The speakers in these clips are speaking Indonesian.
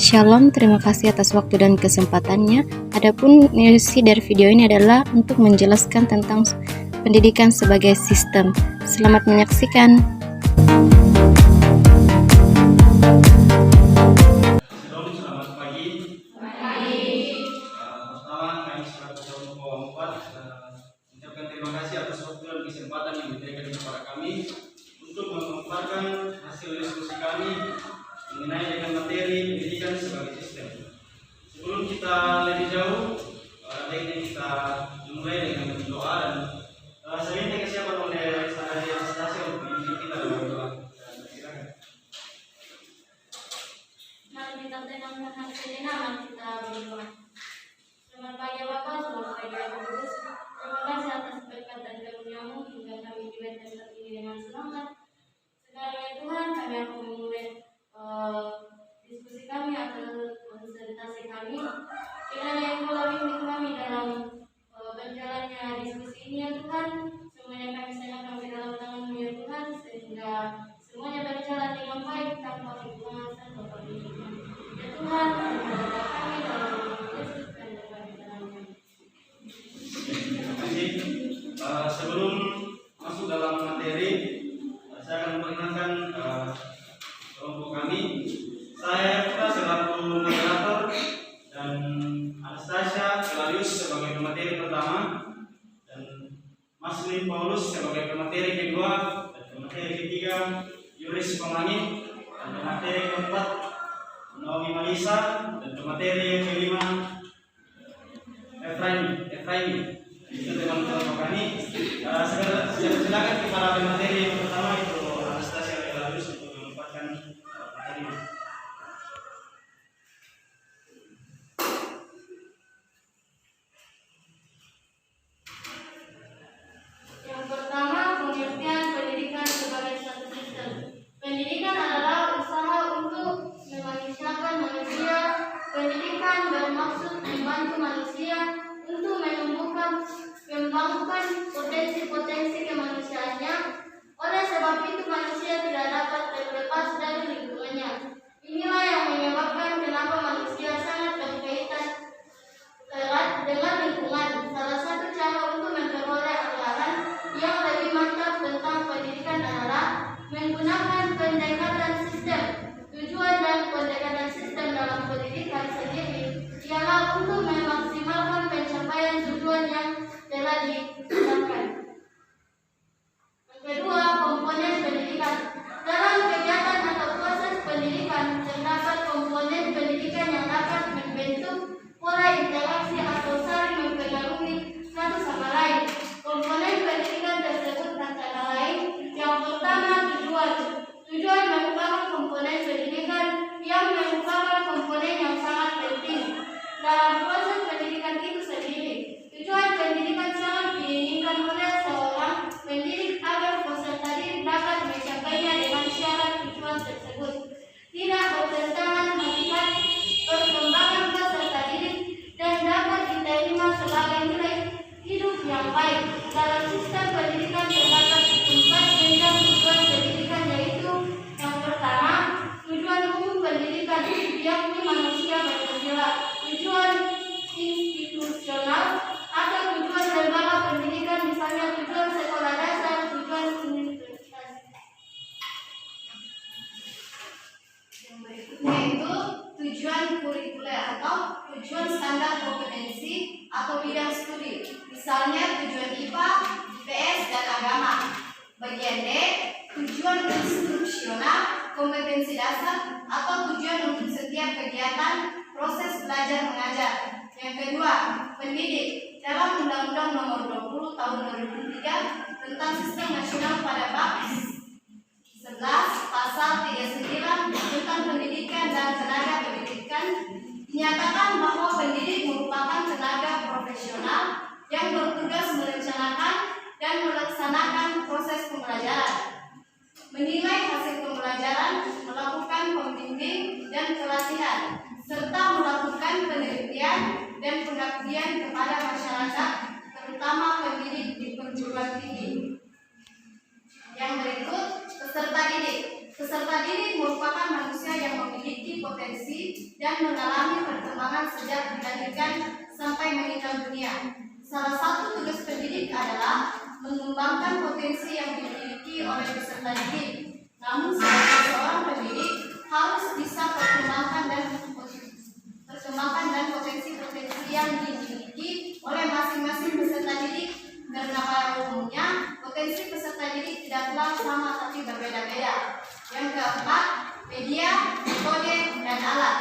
Shalom, terima kasih atas waktu dan kesempatannya. Adapun isi dari video ini adalah untuk menjelaskan tentang pendidikan sebagai sistem. Selamat menyaksikan. Selamat pagi. Pertama, kami selaku kelompok 4 mengucapkan terima kasih atas waktu dan kesempatan yang diberikan kepada kami untuk memaparkan hasil diskusi kami mengenai dengan materi pendidikan sebagai sistem. Sebelum kita lebih jauh, baiknya kita mulai dengan doa dan saya minta kesiapan oleh saudari Anastasia untuk memimpin kita dalam doa. Selamat pagi Bapak, selamat pagi Bapak Kudus. Terima kasih atas berkat dan karunia-Mu hingga kami diberikan saat ini dengan semangat. Sekarang ya Tuhan, kami akan memulai diskusi kami atau presentasi kami. Kiranya Engkau bimbing kami dalam berjalannya diskusi ini ya Tuhan. Semuanya kami serahkan ke dalam tangan-Mu ya Tuhan, sehingga semuanya berjalan dengan baik tanpa kekurangan serta pembimbingan. Ya Tuhan, berdoa kami dalam Yesus dan berbagai dalamnya. Terima kasih. Sebelum masuk dalam materi, saya akan memperkenalkan kelompok kami. Saya Eva selaku moderator dan Anastasia Clarius sebagai pemateri pertama dan Maslin Paulus sebagai pemateri kedua dan pemateri ketiga Yuris Pemangit dan pemateri keempat Naomi Malisa dan pemateri yang kelima Efraimi. Itu teman-teman kami. Silakan kepada pemateri yang pertama itu Anastasia Clarius untuk menyampaikan materi. Yang pertama, pengertian pendidikan sebagai satu sistem. Pendidikan adalah usaha untuk memanusiakan manusia. Pendidikan bermaksud membantu manusia untuk mengembangkan potensi-potensi kemanusiaannya. Oleh sebab itu, manusia tidak dapat terlepas dari lingkungannya. Inilah yang menyebabkan kenapa manusia sangat berkaitan erat dengan lingkungan. Salah satu cara untuk memperoleh anggaran yang lebih mantap tentang pendidikan adalah menggunakan pendekatan sistem. Tujuan dan pendekatan sistem dalam pendidikan sendiri ialah untuk memaksimalkan pencapaian tujuan yang telah ditetapkan. Yang kedua, komponen pendidikan. Dalam kegiatan atau proses pendidikan terdapat komponen pendidikan yang dapat membentuk pola interaksi atau saling mempengaruhi satu sama lain. Komponen pendidikan tersebut antara lain: yang pertama, tujuan. Tujuan merupakan komponen pendidikan yang merupakan komponen yang sangat penting dalam proses pendidikan itu sendiri. Tujuan pendidikan sangat diinginkan oleh seorang pendidik agar peserta didik dapat mencapainya dengan syarat tujuan tersebut tidak bertentangan hakikat perkembangan peserta didik dan dapat diterima sebagai nilai hidup yang baik. Dalam sistem pendidikan terdapat 4 jenjang tujuan pendidikan, yaitu yang pertama, tujuan umum pendidikan, yakni manusia Pancasila. Tujuan institusional atau tujuan lembaga pendidikan, misalnya tujuan sekolah dasar, tujuan universitas. Yang berikutnya itu tujuan kurikuler atau tujuan standar kompetensi atau bidang studi, misalnya tujuan IPA, IPS, dan agama. Bagian D, tujuan instruksional, kompetensi dasar atau tujuan untuk setiap kegiatan proses belajar mengajar. Yang kedua, pendidik. Dalam Undang-Undang Nomor 20 Tahun 2003 tentang Sistem Nasional pada bab 11 Pasal 39 tentang pendidikan dan tenaga pendidikan dinyatakan bahwa pendidik merupakan tenaga profesional yang bertugas merencanakan dan melaksanakan proses pembelajaran, menilai hasil pembelajaran, melakukan pembimbing dan pelatihan, serta melakukan penelitian dan pengabdian kepada masyarakat, terutama pendidik di perguruan tinggi. Yang berikut, peserta didik. Peserta didik merupakan manusia yang memiliki potensi dan mengalami perkembangan sejak dilahirkan sampai meninggal dunia. Salah satu tugas pendidik adalah mengembangkan potensi yang dimiliki oleh peserta didik. Namun sebagai seorang pendidik harus bisa perkembangkan dan potensi-potensi yang dimiliki oleh masing-masing peserta didik, karena pada umumnya potensi peserta didik tidaklah sama tapi berbeda-beda. Yang keempat, media, metode, dan alat.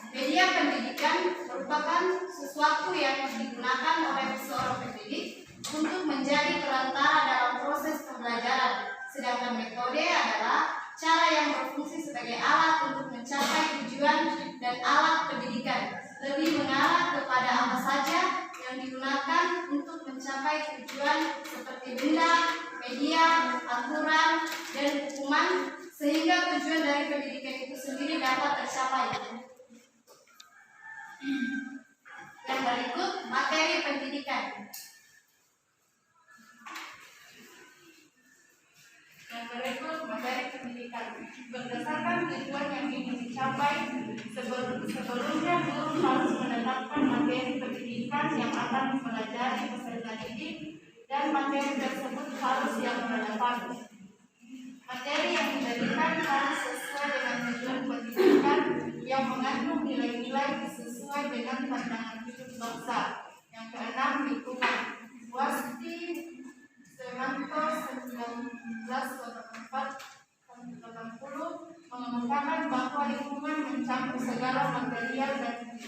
Media pendidikan merupakan sesuatu yang digunakan oleh seorang pendidik untuk menjadi perantara dalam proses pembelajaran. Sedangkan metode adalah cara yang berfungsi sebagai alat untuk mencapai tujuan, dan alat pendidikan lebih mengarah kepada apa saja yang digunakan untuk mencapai tujuan seperti benda, media, aturan, dan hukuman, sehingga tujuan dari pendidikan itu sendiri dapat tercapai. Yang berikut, materi pendidikan. Berdasarkan tujuan yang ingin dicapai, sebelumnya guru harus menetapkan materi pendidikan yang akan dipelajari peserta didik, dan materi tersebut harus yang relevan. Materi yang diberikan harus sesuai dengan tujuan pendidikan yang mengandung nilai-nilai sesuai dengan pandangan hidup bangsa. Yang keenam, lingkungan. Wasti Semanto 1984-80 mengemukakan bahwa lingkungan mencakup segala material dan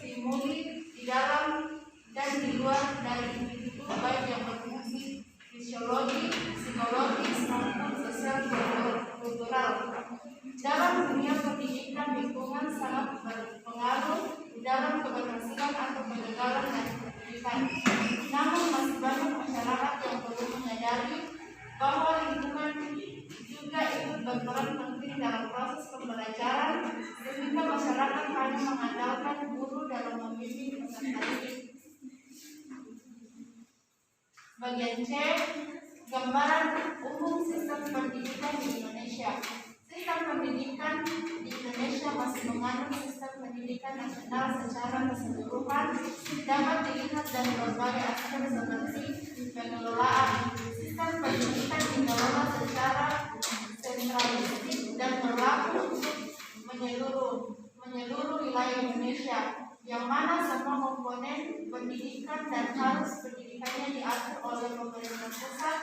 stimuli di dalam dan di luar dari individu, baik yang berfungsi fisiologi, psikologis, maupun sosial kultural. Dalam dunia pendidikan, lingkungan sangat berpengaruh dalam keberhasilan atau kegagalan dari pendidikan. Namun masih banyak masyarakat yang belum menyadari bahwa lingkungan juga ikut berperan penting dalam proses pembelajaran, sehingga masyarakat hanya mengandalkan guru dalam membimbing peserta didik. Bagian C, gambaran umum sistem pendidikan di Indonesia. Sistem pendidikan di Indonesia masih mengandung sistem pendidikan nasional secara keseluruhan, dapat dilihat dari berbagai aspek seperti pengelolaan. Sistem pendidikan dikelola secara sentralistik dan berlaku untuk menyeluruh wilayah Indonesia, yang mana semua komponen pendidikan dan harus pendidikannya diatur oleh pemerintah pusat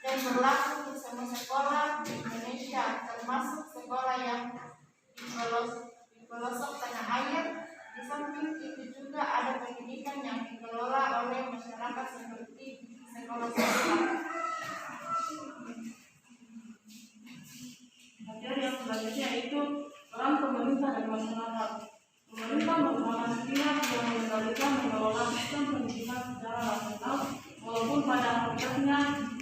dan berlaku untuk semua sekolah di Indonesia, termasuk sekolah yang di pelosok tanah air. Di samping itu juga ada pendidikan yang dikelola oleh masyarakat seperti sekolah swasta. Materi yang selanjutnya itu peran pemerintah dan masyarakat. Pemerintah merupakan pihak yang mengelola sistem pendidikan secara nasional, walaupun pada hakikatnya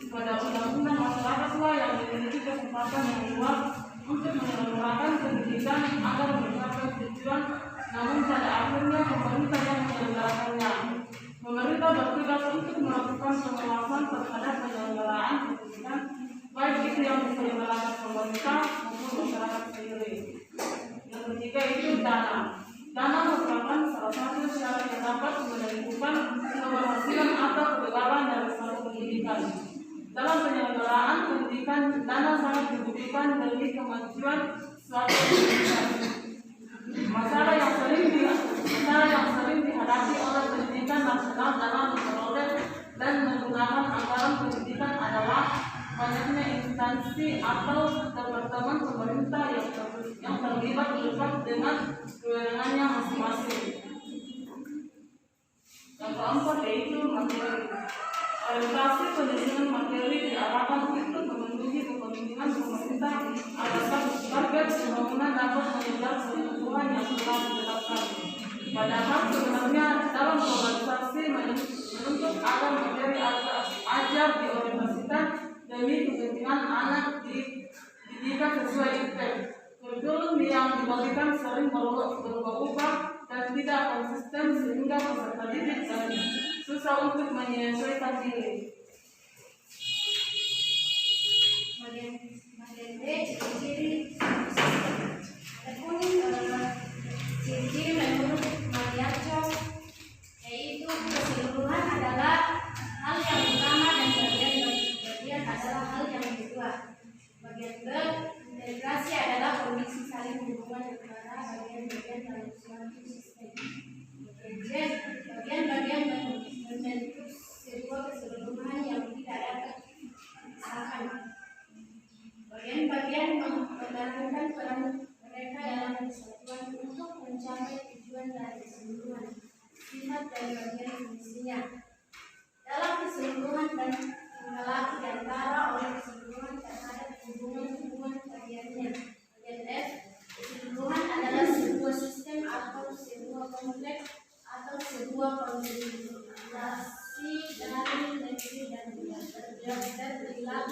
pada undang-undang masyarakatlah yang memiliki kesempatan yang luas untuk menyelenggarakan pendidikan agar mencapai tujuan, namun pada akhirnya pemerintah yang menyelenggarakannya. Pemerintah bertugas untuk melakukan pengawasan terhadap penyelenggaraan pendidikan, baik itu yang diselenggarakan pemerintah maupun masyarakat sendiri. Yang ketiga itu dana. Dana merupakan salah satu syarat yang dapat menentukan keberhasilan atau kegagalan dari suatu pendidikan. Dalam penyelenggaraan pendidikan, dana sangat dibutuhkan demi kemajuan suatu pendidikan. Masalah yang sering dihadapi oleh pendidikan nasional dalam memperoleh dan menggunakan anggaran pendidikan adalah banyaknya instansi atau departemen pemerintah yang terlibat dengan kewenangannya masing-masing. Yang keempat yaitu materi. Orientasi penyusunan materi diarahkan untuk memenuhi kepentingan pemerintah agar target pembangunan dapat mengejar kebutuhan yang telah ditetapkan. Padahal sebenarnya dalam organisasi menuntut agar materi ajar diorientasikan demi kepentingan anak dididikan sesuai IP. Kurikulum yang dibagikan sering berubah-ubah dan tidak konsisten, sehingga peserta didik susah untuk menyesuaikan diri. Bagian B, ciri-ciri. Adapun ciri-ciri membentuk sistem. Bagian-bagian membentuk sebuah keseluruhan yang tidak dapat dipisahkan. Bagian-bagian menjalankan peran mereka dalam kesatuan untuk mencapai tujuan dari keseluruhan sifat dan bagian fungsinya. Dalam keseluruhan dan tinggal di antara oleh keseluruhan terhadap hubungan-hubungan bagiannya. Bagian F, keseluruhan adalah sebuah sistem atau sebuah kompleks atau sebuah konfigurasi dari negeri dan terdiri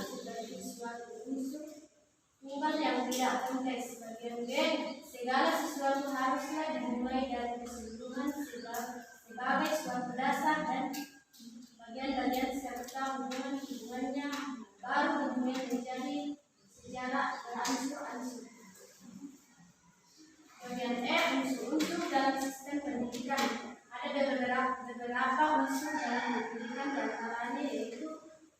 sebagai suatu unsur tunggal yang tidak kompleks. Bagian G, segala sesuatu haruslah dimulai dari keseluruhan sebagai suatu dasar dan bagian-bagian serta hubungan-hubungannya baru kemudian menjadi secara beransur-ansur. Bagian E, unsur-unsur dalam sistem pendidikan. Ada beberapa unsur dalam pendidikan, diantaranya yaitu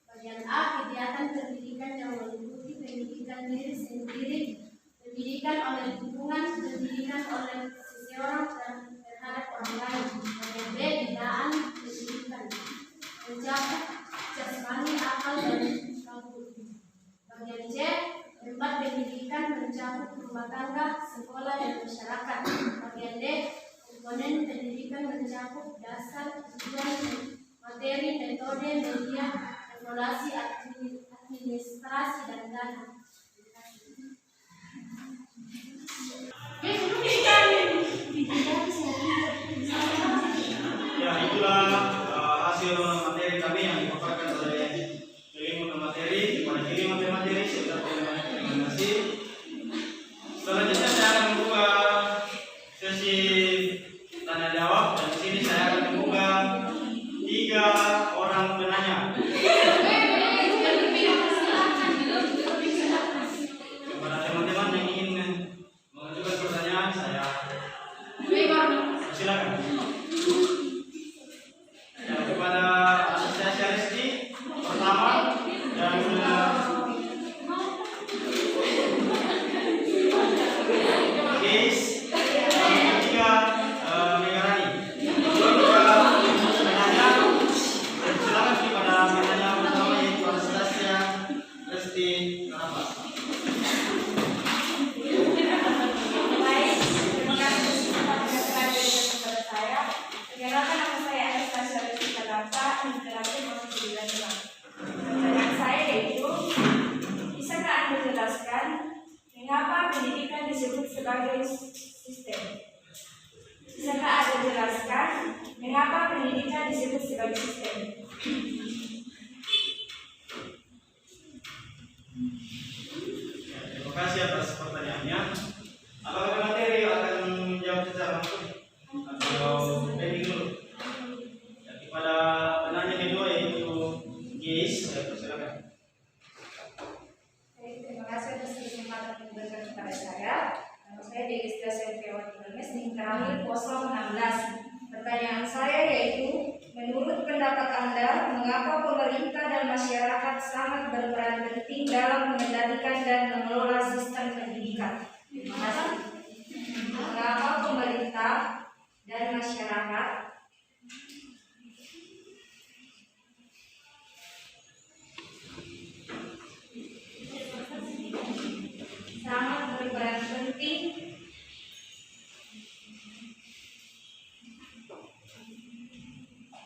bagian A, kegiatan pendidikan yang meliputi pendidikan diri sendiri, pendidikan oleh lingkungan, pendidikan oleh seseorang dan terhadap orang lain. Bagian B, binaan pendidikan mencakup jasmani, akal, dan kabur. Bagian C, tempat pendidikan mencakup rumah tangga, sekolah, dan masyarakat. Bagian D, komponen pendidikan mencakup dasar, tujuan, materi, metode, media, evaluasi, administrasi, dan dana. Ya, itulah hasil materi kami yang dipaparkan oleh kelimut materi kepada kelimut materi serta terima kasih. Selanjutnya saya akan membuka sesi tanya jawab dan di sini saya akan membuka 3 orang penanya. Kepada teman-teman yang ingin mengajukan pertanyaan, saya silakan. Ya, kepada asosiasi Aristi pertama dan Case yang ketiga Megarani. Penanya, silakan kepada penanya pertama yaitu Anastasia Aristi Narapas. Perkenalkan, nama saya Anastasia Aristi Narapas, Integrasi Masuk 9 Jepang. Pertanyaan saya yaitu, bisakah Anda jelaskan mengapa pendidikan disebut sebagai sistem? Bisakah Anda jelaskan mengapa pendidikan disebut sebagai sistem? Terima kasih atas pertanyaannya. Apakah materi akan menjawab secara langsung atau pending dulu? Ya, kepada penanya kedua yaitu Case, saya persilakan. Terima kasih atas kesempatan yang diberikan kepada saya. Nama saya Degistia Sylviawati Hermes, ning terakhir kosong 16. Pertanyaan saya yaitu, menurut pendapat Anda, mengapa pemerintah dan masyarakat sangat berperan penting dalam mengendalikan dan mengelola sistem pendidikan? Terima kasih. Mengapa pemerintah dan masyarakat sangat berperan penting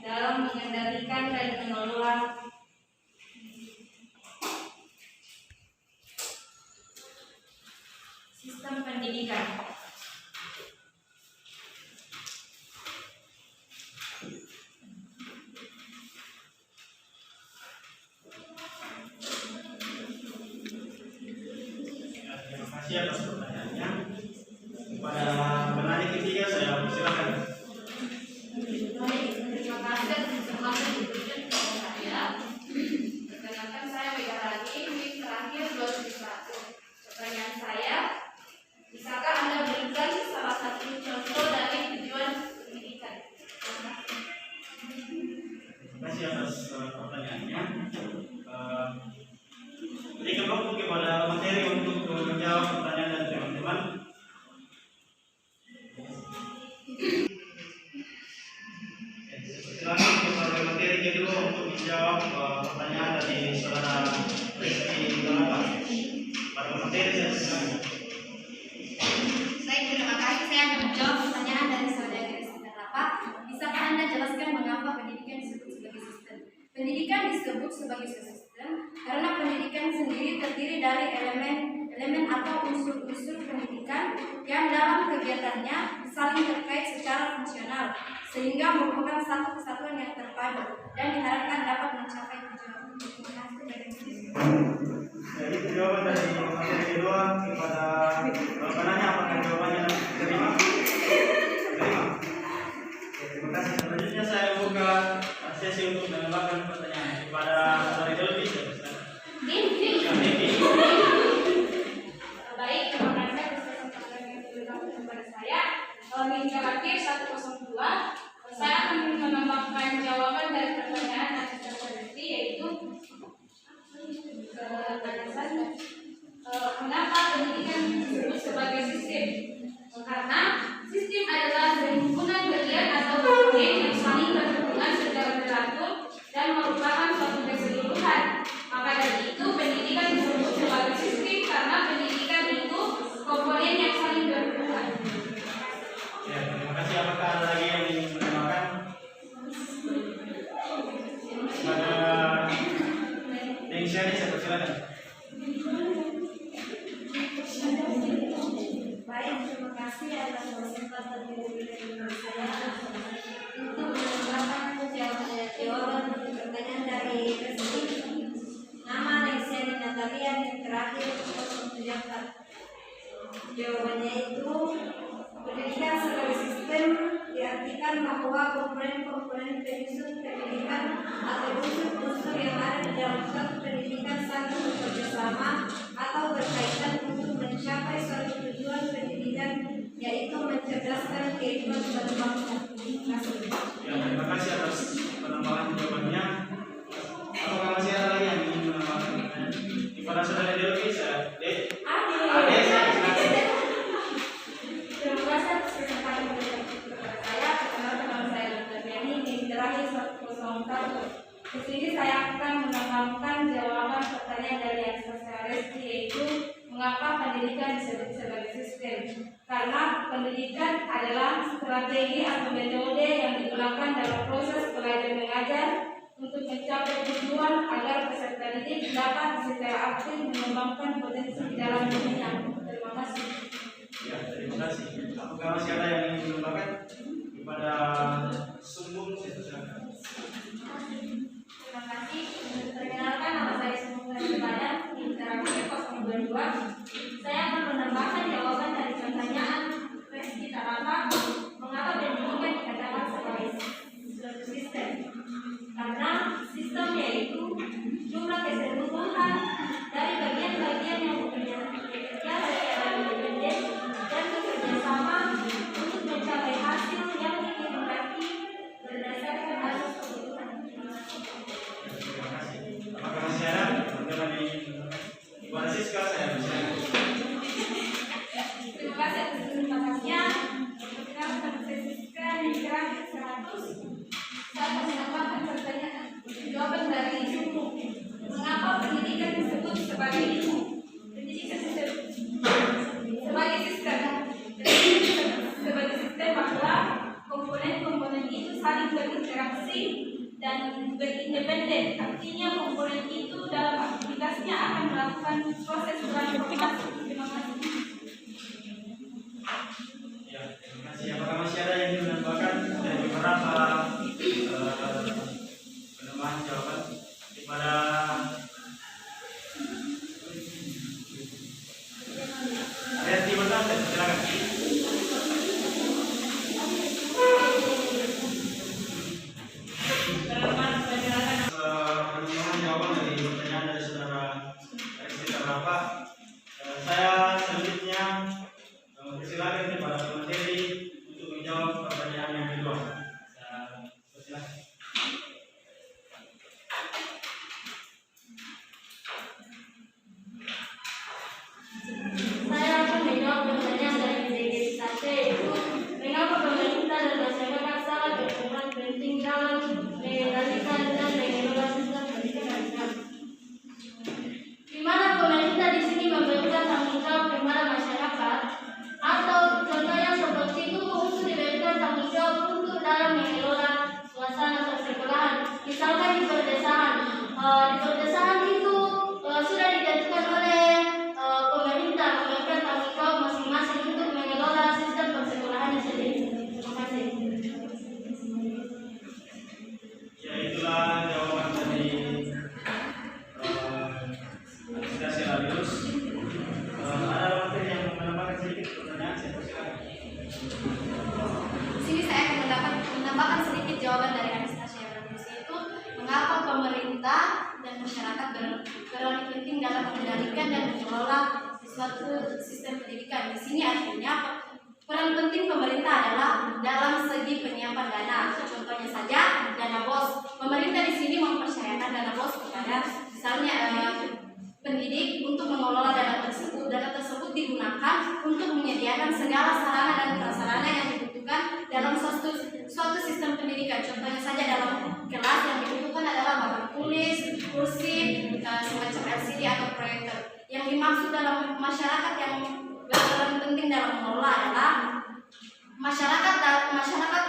dalam mengendalikan dan mengelola sistem pendidikan? Terima kasih atas pertanyaannya. Kepada penanya ketiga saya persilakan. Baik, terima kasih atas kesempatan yang diberikan kepada saya. jawab pertanyaan dari saudara Rizky Donapan. Pada materi saya silakan. Baik, terima kasih. Saya akan menjawab pertanyaan dari saudara Rizky Donapan. Bisakah Anda jelaskan mengapa pendidikan disebut sebagai sistem? Pendidikan disebut sebagai sistem karena pendidikan sendiri terdiri dari elemen atau unsur-unsur pendidikan yang dalam kegiatannya saling terkait secara fungsional sehingga merupakan satu kesatuan yang terpadu dan diharapkan dapat mencapai tujuan. Jadi jawaban dari materi kedua kepada penanya, apakah jawabannya terima? Terima. Terima kasih. Selanjutnya saya buka sesi untuk menambahkan pertanyaan kepada saudari Delvi. Baik, terima kasih atas kesempatan yang diberikan kepada saya. Hingga akhir 102, saya akan menambahkan jawaban dari pertanyaan yang sudah terjadi, yaitu mengapa pendidikan disebut sebagai sistem? Karena sistem adalah himpunan bagian atau komponen yang saling berhubungan secara teratur dan merupakan suatu keseluruhan. Maka dari itu pendidikan disebut sebagai sistem karena pendidikan itu komponen yang saling berhubungan. Ya, terima kasih. Apakah ada lagi yang ingin menambahkan? Pada Indonesia ini saya persilakan. Baik, terima kasih atas kesempatan yang diberikan kepada saya untuk menambahkan jawaban pertanyaan dari Rizky. Nama Alexia Natalia yang terakhir 074. Jawabannya itu pendidikan sebagai sistem diartikan bahwa komponen-komponen penyusun pendidikan atau unsur-unsur yang ada di dalam suatu pendidikan saling bekerjasama atau berkaitan untuk mencapai suatu tujuan pendidikan, yaitu mencerdaskan kehidupan berbangsa. Terima kasih. Ya, terima kasih atas penambahan jawabannya. Apakah masih ada lagi yang ingin menambahkan? Kepada saudara Delvi, saya Ade, saya silakan. Terima kasih atas kesempatan yang diberikan kepada saya. Perkenalkan saya Dr. Benny, yang terakhir 101. Di sini saya akan menambahkan jawaban pertanyaan dari Saudara Rizky, yaitu mengapa pendidikan disebut sebagai sistem? Karena pendidikan adalah strategi atau metode yang digunakan dalam proses belajar mengajar untuk mencapai tujuan agar peserta didik dapat secara aktif mengembangkan potensi di dalam dirinya. Terima kasih. Ya, terima kasih. Apakah masih ada yang ingin menambahkan? Kepada Sumbung, saya silakan. Terima kasih. Perkenalkan, nama saya Sumbung Badan, Interaksi 022. Saya akan menambahkan jawaban dari pertanyaan Rizky Donapan, mengapa pendidikan dikatakan sebagai suatu sistem? Karena sistem yaitu jumlah keseluruhan dari bagian-bagian yang bekerja secara independen dan bekerja sama untuk mencapai hasil yang dikehendaki berdasarkan asas kebutuhan. Terima kasih. Apakah masih ada teman-teman yang ingin menambahkan? Ibu Siska, saya silakan. Terima kasih atas kesempatannya. Perkenalkan saya Siska, yang terakhir 100. Saya akan menambahkan pertanyaan jawaban dari ilmu. Mengapa pendidikan disebut sebagai ilmu? Pendidikan sebagai sistem. Sebagai sistem bahwa komponen-komponen itu saling berinteraksi dan berindependen. Artinya komponen itu dalam aktivitasnya akan melakukan proses transformasi. Terima kasih. Ya, terima kasih. Apakah masih ada yang ingin menambahkan dari beberapa penambahan jawaban kepada Reti Benang, saya silakan. Penambahan jawaban dari pertanyaan dari saudara Rizky Donapan. Saya selanjutnya persilakan kepada pemateri untuk menjawab pertanyaan yang kedua. Saya persilakan. Saya akan menjawab pertanyaan dari DG Sate, yaitu mengapa pemerintah dan masyarakat sangat berperan penting dalam mengendalikan dan mengelola dan masyarakat berperan penting dalam mengendalikan dan mengelola suatu sistem pendidikan. Di sini artinya peran penting pemerintah adalah dalam segi penyiapan dana. Contohnya saja dana BOS. Pemerintah di sini mempercayakan dana BOS kepada misalnya pendidik untuk mengelola dana tersebut. Dana tersebut digunakan untuk menyediakan segala sarana dan prasarana yang dibutuhkan dalam suatu sistem pendidikan. Contohnya saja dalam kelas yang dibutuhkan adalah papan tulis, kursi, semacam LCD atau proyektor. Yang dimaksud dalam masyarakat yang berperan penting dalam mengelola adalah masyarakat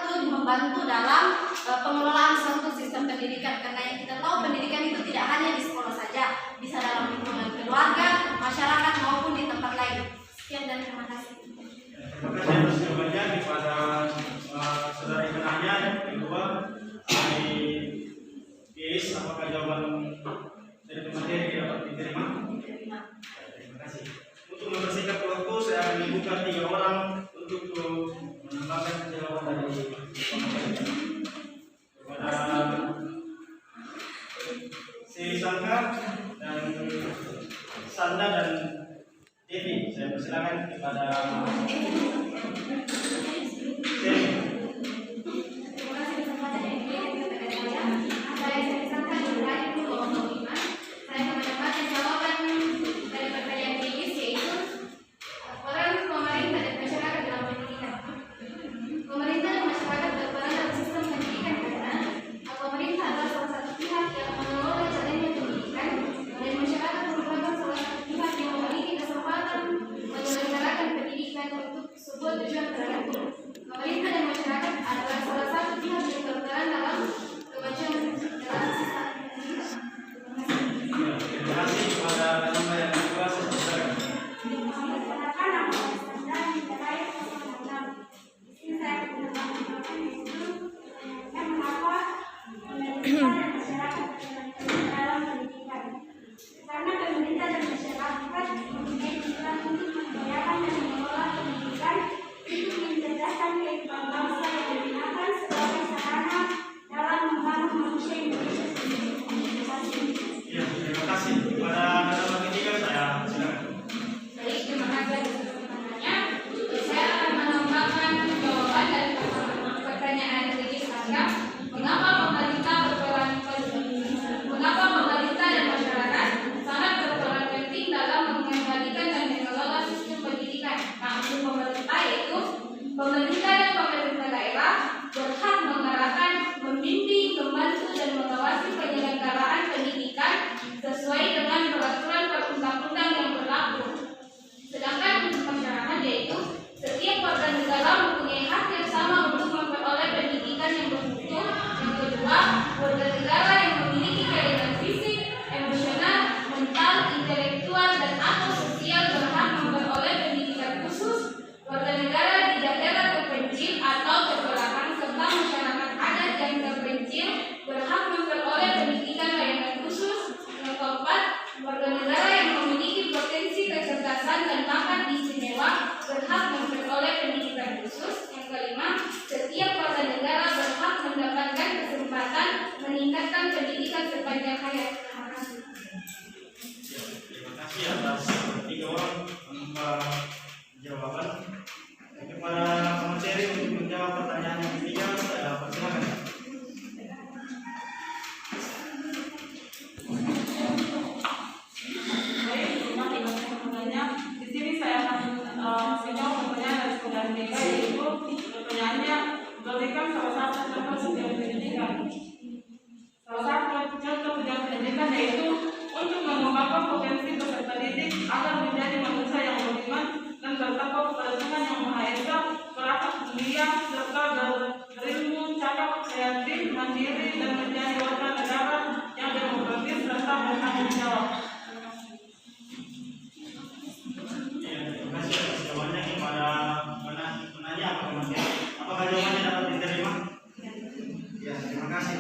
itu membantu dalam pengelolaan suatu sistem pendidikan, karena yang kita tahu pendidikan itu tidak hanya di sekolah saja, bisa dalam lingkungan keluarga, masyarakat maupun di tempat lain. Sekian dan terima kasih. Terima kasih atas jawabannya kepada saudara Ikenanya. Yang kedua, dari Is, apakah jawaban dari materi dapat diterima? Terima kasih. Untuk mempersingkat waktu, saya akan membuka 3 orang untuk menambahkan jawaban dari kepada si Sangka dan Sanda dan Devi. Saya persilakan kepada Devi. Terima kasih kesempatan yang diberikan kepada saya. Saya Sangka Ibrahim Muhammad. Saya akan mendapatkan jawaban dari pertanyaan Denis, yaitu peran pemerintah dan masyarakat dalam pendidikan. Pemerintah dan masyarakat berperan dalam sistem pendidikan karena pemerintah adalah salah satu pihak yang mengelola jalannya pendidikan dan masyarakat merupakan salah satu pihak yang memiliki kesempatan menyelenggarakan pendidikan untuk sebuah tujuan tertentu. Pemerintah dan masyarakat adalah salah satu pihak yang berperan dalam kemajuan dalam sistem pendidikan. Terima kasih kepada nama yang kedua. Saya persilakan. Karena pemerintah dan masyarakat mempunyai tujuan untuk memperdayakan dan mengelola pendidikan untuk mencerdaskan kehidupan bangsa yang digunakan sebagai sarana dalam membangun manusia Indonesia sendiri. Terima kasih. Ya, terima kasih kepada nama ketiga. Saya silakan. Baik, terima kasih atas kesempatannya. Saya akan menambahkan jawaban dari pertanyaan Denis Sangka. Mengapa pemerintah dan masyarakat sangat berperan penting dalam mengendalikan dan mengelola sistem pendidikan? Nah, untuk pemerintah yaitu pemerintah dan pemerintah daerah berhak mengarahkan, membimbing, membantu dan mengawasi penyelenggaraan pendidikan sesuai dengan peraturan perundang-undang yang berlaku. Sedangkan untuk masyarakat yaitu setiap warga negara mempunyai hak yang sama untuk memperoleh pendidikan yang bermutu. Yang kedua, warga negara yang memiliki kelainan fisik, emosional, mental, intelektual dan atau sosial berhak memperoleh pendidikan khusus. Warga negara di daerah terpencil atau terbelakang serta masyarakat adat yang terpencil berhak memperoleh pendidikan layanan khusus. Yang keempat, warga negara yang memiliki potensi kecerdasan dan bakat istimewa berhak memperoleh pendidikan khusus. Yang kelima, setiap warga negara berhak mendapatkan kesempatan meningkatkan pendidikan sepanjang hayat. Terima kasih. Terima kasih atas 3 orang jawaban. Kepada pemateri untuk menjawab pertanyaan yang ketiga, saya persilakan. Baik, terima kasih semuanya. Di sini saya akan menjawab pertanyaan dari saudara Mega, yaitu pertanyaannya berikan salah satu contoh tujuan pendidikan. Salah satu contoh tujuan pendidikan yaitu untuk mengembangkan potensi peserta didik agar menjadi manusia yang beriman dan bertakwa kepada Tuhan Yang Maha Esa, berakhlak mulia serta berilmu, cakap, kreatif, mandiri dan menjadi warga negara yang demokratis serta bertanggung jawab. Terima kasih atas jawabannya kepada penanya atau pemateri. Apakah jawabannya dapat diterima? Ya, terima kasih.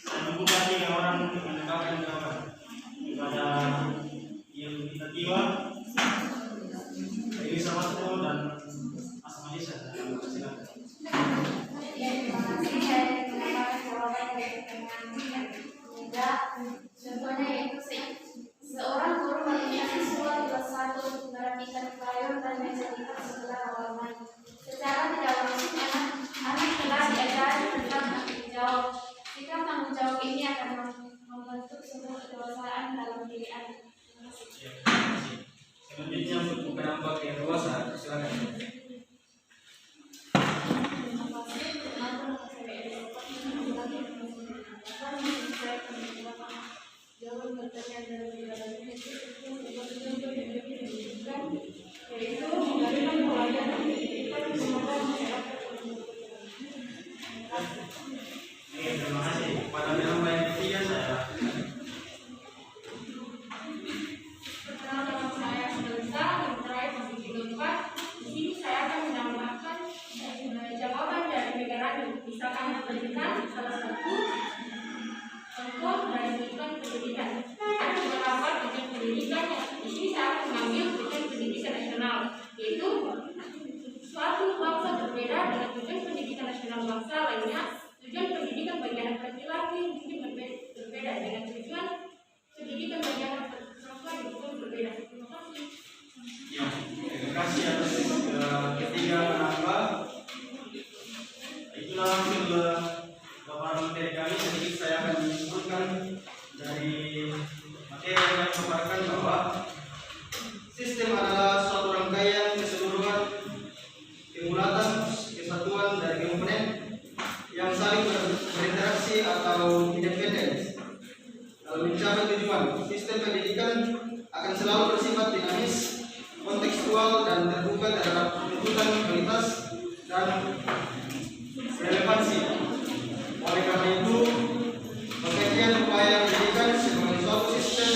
Saya membuka 3 orang untuk menambahkan jawaban kepada yang ketiga, Dewi Sawasko dan Asmalisa. Silakan. Terima kasih. Saya menambahkan jawaban dari pertanyaan yang ketiga. Contohnya pemilihan. Terima kasih. Ya, terima kasih. Selanjutnya untuk penambah ke dewasa, silakan. Jawab pertanyaan dari yaitu memberikan pelayanan pendidikan kepada masyarakat. Oke, terima kasih. Pada penambah yang ketiga saya. Perkenalkan saya Melisa, yang terakhir masih di keempat. Di sini saya akan menambahkan jawaban dari Megarani. Bisa kami berikan salah satu contoh dari tujuan pendidikan. Ada beberapa tujuan pendidikan yang di sini saya akan mengambil tujuan pendidikan nasional, yaitu suatu bangsa berbeda dengan tujuan pendidikan nasional bangsa lainnya. Tujuan pendidikan bagi anak laki-laki mungkin berbeda dengan tujuan pendidikan bagi anak perempuan juga berbeda. Terima kasih. Ya, terima kasih atas ketiga penambah. Itulah hasil paparan materi kami. Sedikit saya akan menyebutkan dari materi yang kami paparkan bahwa sistem adalah suatu rangkaian keseluruhan kemulatan kesatuan dari komponen yang saling berinteraksi atau independen. Dalam mencapai tujuan, sistem pendidikan akan selalu bersifat dinamis, kontekstual, dan terbuka terhadap tuntutan kualitas dan relevansi. Oleh karena itu, pengkajian upaya pendidikan sebagai suatu sistem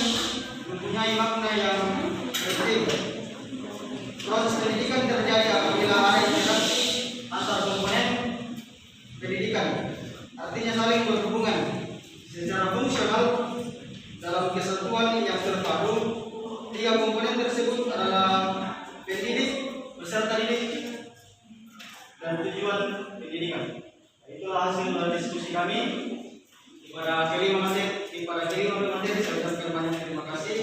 mempunyai makna yang penting. Proses pendidikan terjadi apabila ada interaksi antar komponen pendidikan, artinya saling berhubungan secara fungsional dalam kesatuan yang terpadu. Tiga komponen tersebut adalah pendidik, peserta didik, dan tujuan pendidikan. Itulah hasil diskusi kami. Pada kelima materi saya ucapkan banyak terima kasih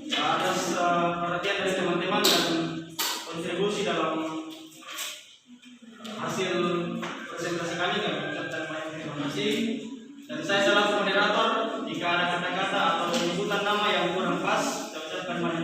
atas perhatian dari teman-teman dan kontribusi dalam hasil presentasi kami. Kami ucapkan banyak terima kasih. Dan saya selaku moderator, jika ada kata-kata atau penyebutan nama yang kurang pas, saya ucapkan banyak